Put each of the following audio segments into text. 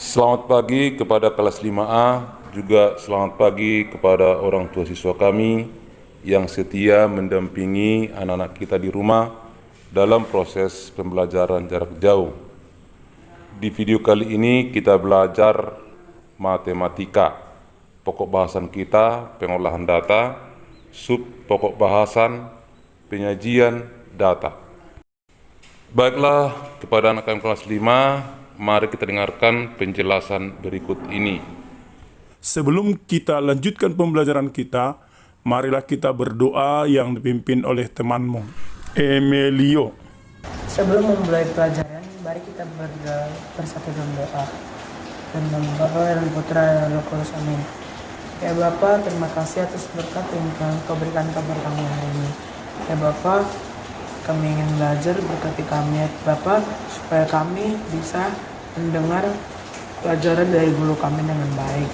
Selamat pagi kepada kelas 5A, juga selamat pagi kepada orang tua siswa kami yang setia mendampingi anak-anak kita di rumah dalam proses pembelajaran jarak jauh. Di video kali ini kita belajar matematika. Pokok bahasan kita pengolahan data, sub pokok bahasan penyajian data. Baiklah, kepada anak kami kelas 5, mari kita dengarkan penjelasan berikut ini. Sebelum kita lanjutkan pembelajaran kita, marilah kita berdoa yang dipimpin oleh temanmu, Emilio. Sebelum memulai pelajaran, mari kita bersatu dalam doa. Dan nama Bapa dan Putra dan Roh Kudus, amin. Ya Bapa, terima kasih atas berkat yang Kau berikan kepada kami hari ini. Ya Bapa, kami ingin belajar, berkati kami ya Bapa, supaya kami bisa mendengar pelajaran dari guru kami dengan baik.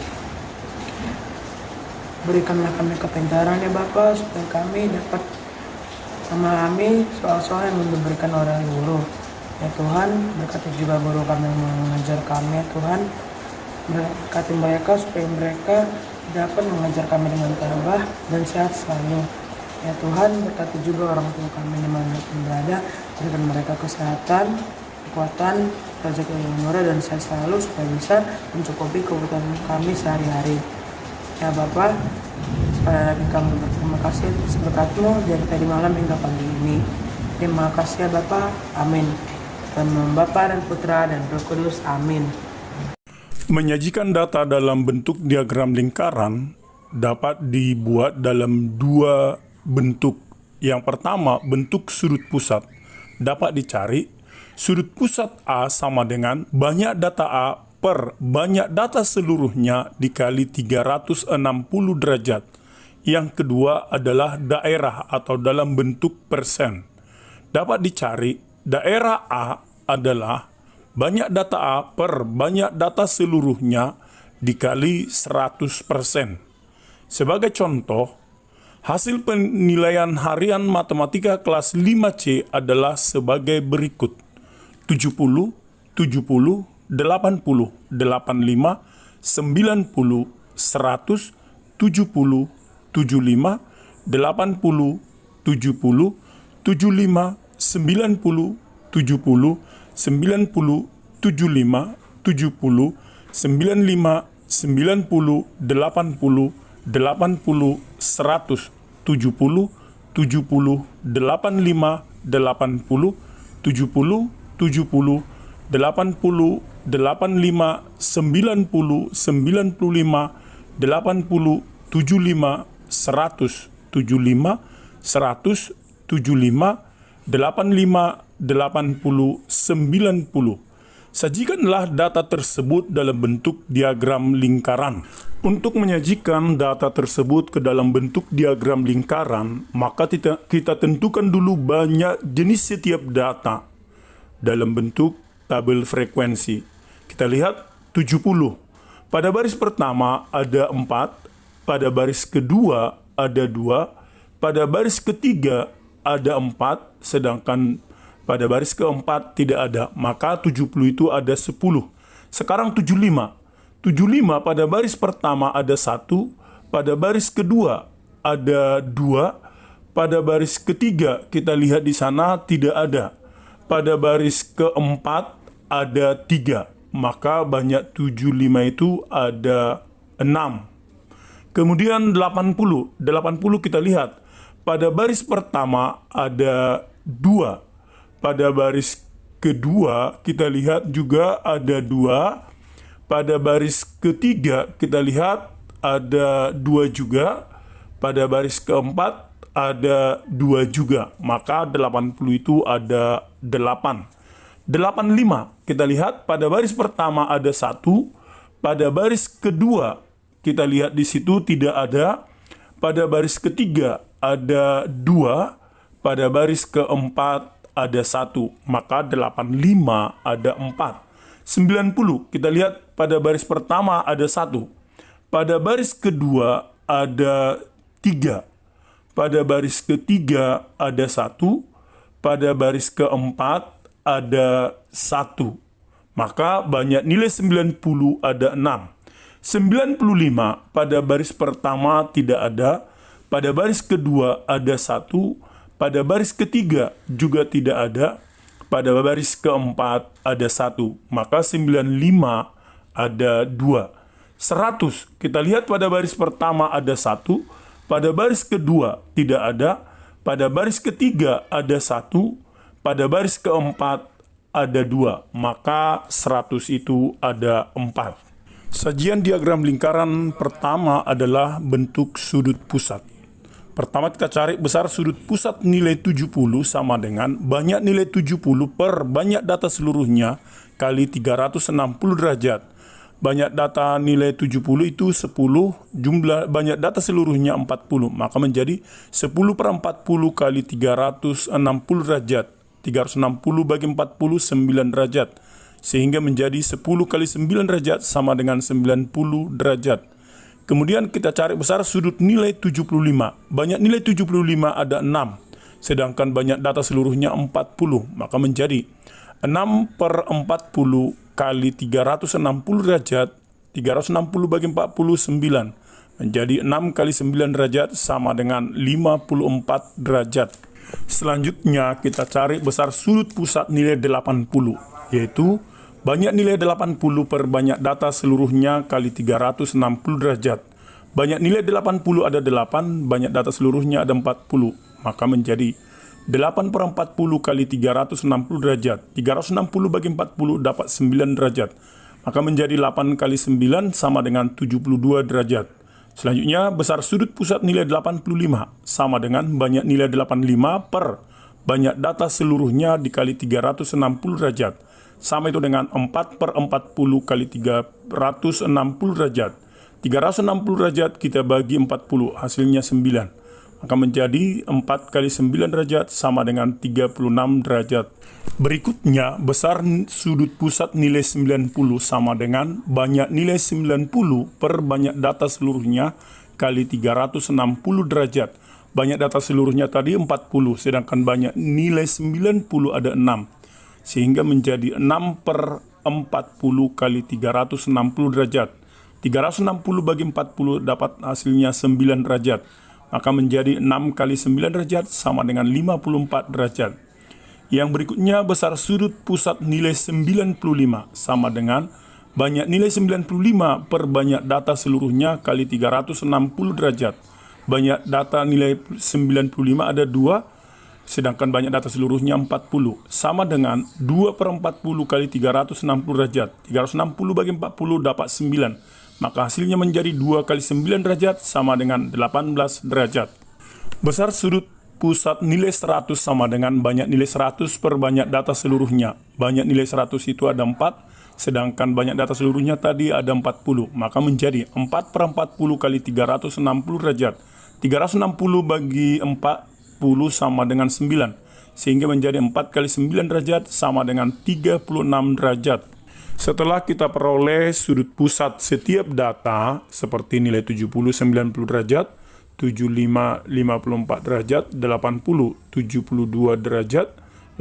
Berikanlah kami kepintaran ya Bapa, supaya kami dapat memahami soal-soal yang diberikan oleh guru. Ya Tuhan, berkati juga guru kami yang mengajar kami ya Tuhan. Berkati mereka supaya mereka dapat mengajar kami dengan tabah dan sehat selalu. Ya Tuhan, berkati juga orang tua kami dimanapun berada. Berikan mereka kesehatan, kekuatan, rezeki yang murah dan sehat selalu supaya bisa mencukupi kebutuhan kami sehari-hari. Ya Bapa, sekali lagi kami berterima kasih atas berkat-Mu dari tadi malam hingga pagi ini. Terima kasih ya Bapa, amin. Dan nama Bapa dan Putra dan Roh Kudus, amin. Menyajikan data dalam bentuk diagram lingkaran dapat dibuat dalam dua bentuk. Yang pertama, bentuk sudut pusat. Dapat dicari, sudut pusat A sama dengan banyak data A per banyak data seluruhnya dikali 360 derajat. Yang kedua adalah daerah atau dalam bentuk persen. Dapat dicari, daerah A adalah banyak data A per banyak data seluruhnya dikali 100%. Sebagai contoh, hasil penilaian harian matematika kelas 5C adalah sebagai berikut: 70, 70, 80, 85, 90, 100, 70, 75, 80, 70, 75, 90, 70, 90, 75, 70, 95, 90, 80, 80, 100, 70, 70, 85, 80, 70, 70, 80, 85, 90, 95, 80, 75, 100, 75, 100, 75, 85, 80, 90. Sajikanlah data tersebut dalam bentuk diagram lingkaran. Untuk menyajikan data tersebut ke dalam bentuk diagram lingkaran, maka kita tentukan dulu banyak jenis setiap data dalam bentuk tabel frekuensi. Kita lihat 70. Pada baris pertama ada 4, pada baris kedua ada 2, pada baris ketiga ada 4, sedangkan pada baris keempat tidak ada, maka 70 itu ada 10. Sekarang 75. 75 pada baris pertama ada 1, pada baris kedua ada 2, pada baris ketiga kita lihat di sana tidak ada, pada baris keempat ada 3, maka banyak 75 itu ada 6. Kemudian 80. 80 kita lihat, pada baris pertama ada 2, pada baris kedua kita lihat juga ada 2, pada baris ketiga kita lihat ada 2 juga, pada baris keempat ada 2 juga, maka 80 itu ada 8. 85 kita lihat, pada baris pertama ada 1, pada baris kedua kita lihat di situ tidak ada, pada baris ketiga ada 2, pada baris keempat ada 1, maka 85 ada 4. 90 kita lihat, pada baris pertama ada 1, pada baris kedua ada 3, pada baris ketiga ada 1, pada baris keempat ada 1, Maka banyak nilai 90 ada 6. 95 pada baris pertama tidak ada, pada baris kedua ada 1, pada baris ketiga juga tidak ada, pada baris keempat ada 1. Maka 95 ada 2. 100 kita lihat pada baris pertama ada 1, pada baris kedua tidak ada, pada baris ketiga ada 1, pada baris keempat ada 2. Maka 100 itu ada 4. Sajian diagram lingkaran pertama adalah bentuk sudut pusat. Pertama kita cari besar sudut pusat nilai 70 sama dengan banyak nilai 70 per banyak data seluruhnya kali 360 derajat. Banyak data nilai 70 itu 10, jumlah banyak data seluruhnya 40. Maka menjadi 10 per 40 kali 360 derajat. 360 bagi 40, 9 derajat. Sehingga menjadi 10 kali 9 derajat sama dengan 90 derajat. Kemudian kita cari besar sudut nilai 75. Banyak nilai 75 ada 6. Sedangkan banyak data seluruhnya 40. Maka menjadi 6 per 40 kali 360 derajat. 360 bagi 40, 9. Menjadi 6 kali 9 derajat sama dengan 54 derajat. Selanjutnya kita cari besar sudut pusat nilai 80. Yaitu banyak nilai 80 per banyak data seluruhnya kali 360 derajat. Banyak nilai 80 ada 8, banyak data seluruhnya ada 40. Maka menjadi 8 per 40 kali 360 derajat. 360 bagi 40 dapat 9 derajat. Maka menjadi 8 kali 9 sama dengan 72 derajat. Selanjutnya besar sudut pusat nilai 85 sama dengan banyak nilai 85 per banyak data seluruhnya dikali 360 derajat. Sama itu dengan 4 per 40 kali 360 derajat. 360 derajat kita bagi 40, hasilnya 9. Maka menjadi 4 kali 9 derajat sama dengan 36 derajat. Berikutnya, besar sudut pusat nilai 90 sama dengan banyak nilai 90 per banyak data seluruhnya kali 360 derajat. Banyak data seluruhnya tadi 40, sedangkan banyak nilai 90 ada 6. Sehingga menjadi 6 per 40 kali 360 derajat. 360 bagi 40 dapat hasilnya 9 derajat. Maka menjadi 6 kali 9 derajat sama dengan 54 derajat. Yang berikutnya besar sudut pusat nilai 95 sama dengan banyak nilai 95 per banyak data seluruhnya kali 360 derajat. Banyak data nilai 95 ada 2, sedangkan banyak data seluruhnya 40. Sama dengan 2 per 40 kali 360 derajat. 360 bagi 40 dapat 9. Maka hasilnya menjadi 2 kali 9 derajat sama dengan 18 derajat. Besar sudut pusat nilai 100 sama dengan banyak nilai 100 per banyak data seluruhnya. Banyak nilai 100 itu ada 4, sedangkan banyak data seluruhnya tadi ada 40. Maka menjadi 4 per 40 kali 360 derajat. 360 bagi 40 sama dengan 9. Sehingga menjadi 4 kali 9 derajat sama dengan 36 derajat. Setelah kita peroleh sudut pusat setiap data seperti nilai 70 90 derajat, 75 54 derajat, 80 72 derajat,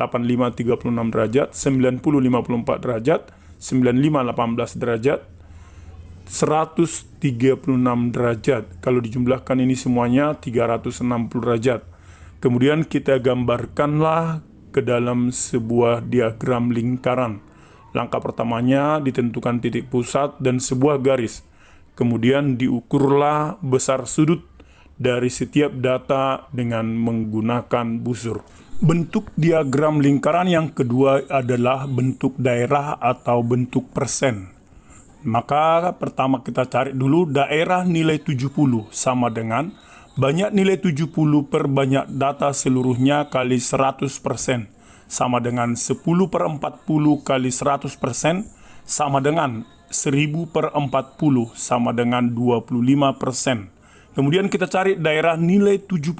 85 36 derajat, 90 54 derajat, 95 18 derajat, 136 derajat. Kalau dijumlahkan ini semuanya 360 derajat. Kemudian kita gambarkanlah ke dalam sebuah diagram lingkaran. Langkah pertamanya ditentukan titik pusat dan sebuah garis. Kemudian diukurlah besar sudut dari setiap data dengan menggunakan busur. Bentuk diagram lingkaran yang kedua adalah bentuk daerah atau bentuk persen. Maka pertama kita cari dulu daerah nilai 70 sama dengan banyak nilai 70 per banyak data seluruhnya kali 100%. Sama dengan 10 per 40 kali 100% sama dengan 1000 per 40 sama dengan 25%. Kemudian kita cari daerah nilai 75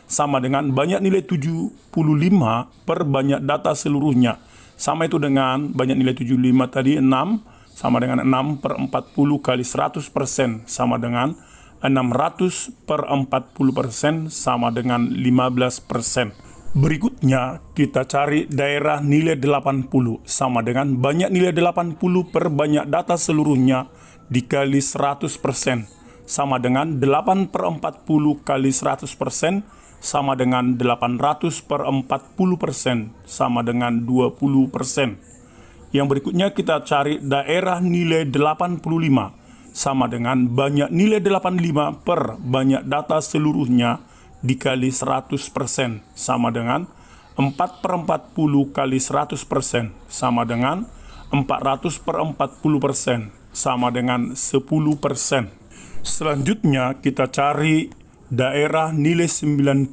sama dengan banyak nilai 75 per banyak data seluruhnya. Sama itu dengan banyak nilai 75 tadi 6 sama dengan 6 per 40 kali 100% sama dengan 600 per 40% sama dengan 15%. Berikutnya, kita cari daerah nilai 80 sama dengan banyak nilai 80 per banyak data seluruhnya dikali 100% sama dengan 8 per 40 kali 100% sama dengan 800 per 40% sama dengan 20%. Yang berikutnya kita cari daerah nilai 85 sama dengan banyak nilai 85 per banyak data seluruhnya dikali 100% sama dengan 4 per 40 kali 100% sama dengan 400 per 40% sama dengan 10%. Selanjutnya kita cari daerah nilai 90,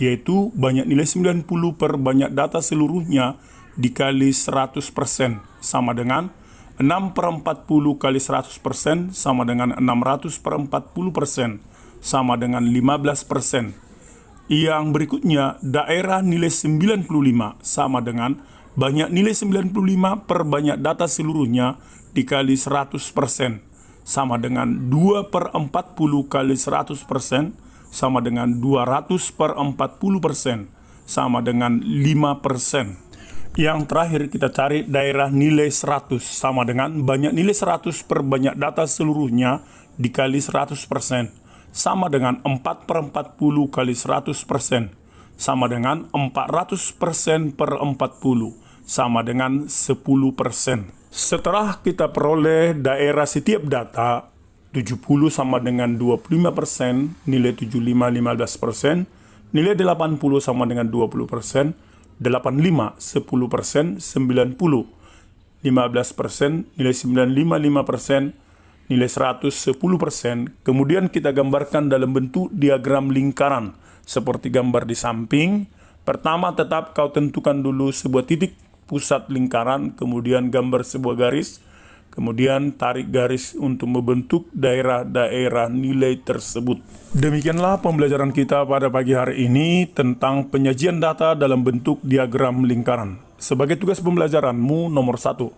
yaitu banyak nilai 90 per banyak data seluruhnya dikali 100% sama dengan 6 per 40 kali 100% sama dengan 600 per 40% sama dengan 15%. Yang berikutnya, daerah nilai 95 sama dengan banyak nilai 95 per banyak data seluruhnya dikali 100% sama dengan 2 per 40 kali 100% sama dengan 200 per 40% sama dengan 5%. Yang terakhir kita cari daerah nilai 100 sama dengan banyak nilai 100 per banyak data seluruhnya dikali 100% sama dengan 4 per 40 kali 100% sama dengan 400% per 40 sama dengan 10%. Setelah kita peroleh daerah setiap data, 70 sama dengan 25%, nilai 75 15%, nilai 80 sama dengan 20%, 85 10%, 90 15%, nilai 95 5%, nilai 100 10%. Kemudian kita gambarkan dalam bentuk diagram lingkaran seperti gambar di samping. Pertama, tetap kau tentukan dulu sebuah titik pusat lingkaran, kemudian gambar sebuah garis, kemudian tarik garis untuk membentuk daerah-daerah nilai tersebut. Demikianlah pembelajaran kita pada pagi hari ini tentang penyajian data dalam bentuk diagram lingkaran. Sebagai tugas pembelajaranmu nomor 1,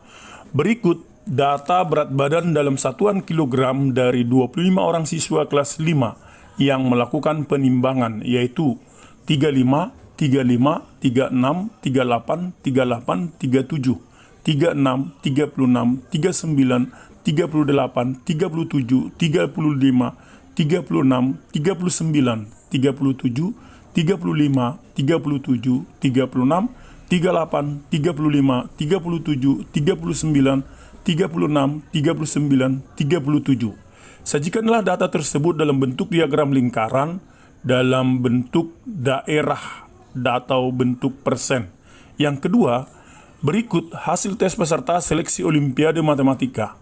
berikut data berat badan dalam satuan kilogram dari 25 orang siswa kelas 5 yang melakukan penimbangan, yaitu 35, 35, 36, 38, 38, 37, 36, 36, 39, 38, 37, 35, 36, 39, 37, 35, 37, 36, 38, 35, 37, 39, 36, 39, 37. Sajikanlah data tersebut dalam bentuk diagram lingkaran, dalam bentuk daerah atau bentuk persen. Yang kedua, berikut hasil tes peserta seleksi Olimpiade Matematika,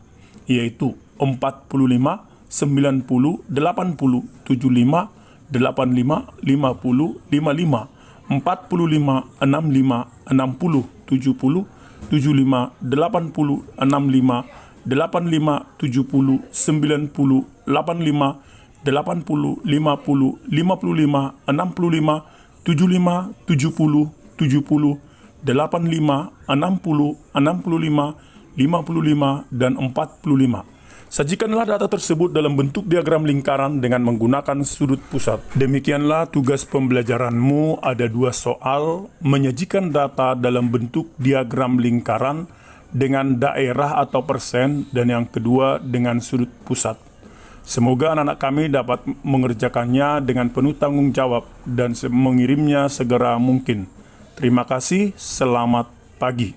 yaitu 45, 90, 80, 75, 85, 50, 55, 45, 65, 60, 70, 75, 80, 65, 85, 70, 90, 85, 80, 50, 55, 65, 75, 70, 70, 85, 60, 65, 55, dan 45. Sajikanlah data tersebut dalam bentuk diagram lingkaran dengan menggunakan sudut pusat. Demikianlah tugas pembelajaranmu. Ada 2 soal, menyajikan data dalam bentuk diagram lingkaran dengan daerah atau persen, dan yang kedua dengan sudut pusat. Semoga anak-anak kami dapat mengerjakannya dengan penuh tanggung jawab dan mengirimnya segera mungkin. Terima kasih, selamat pagi.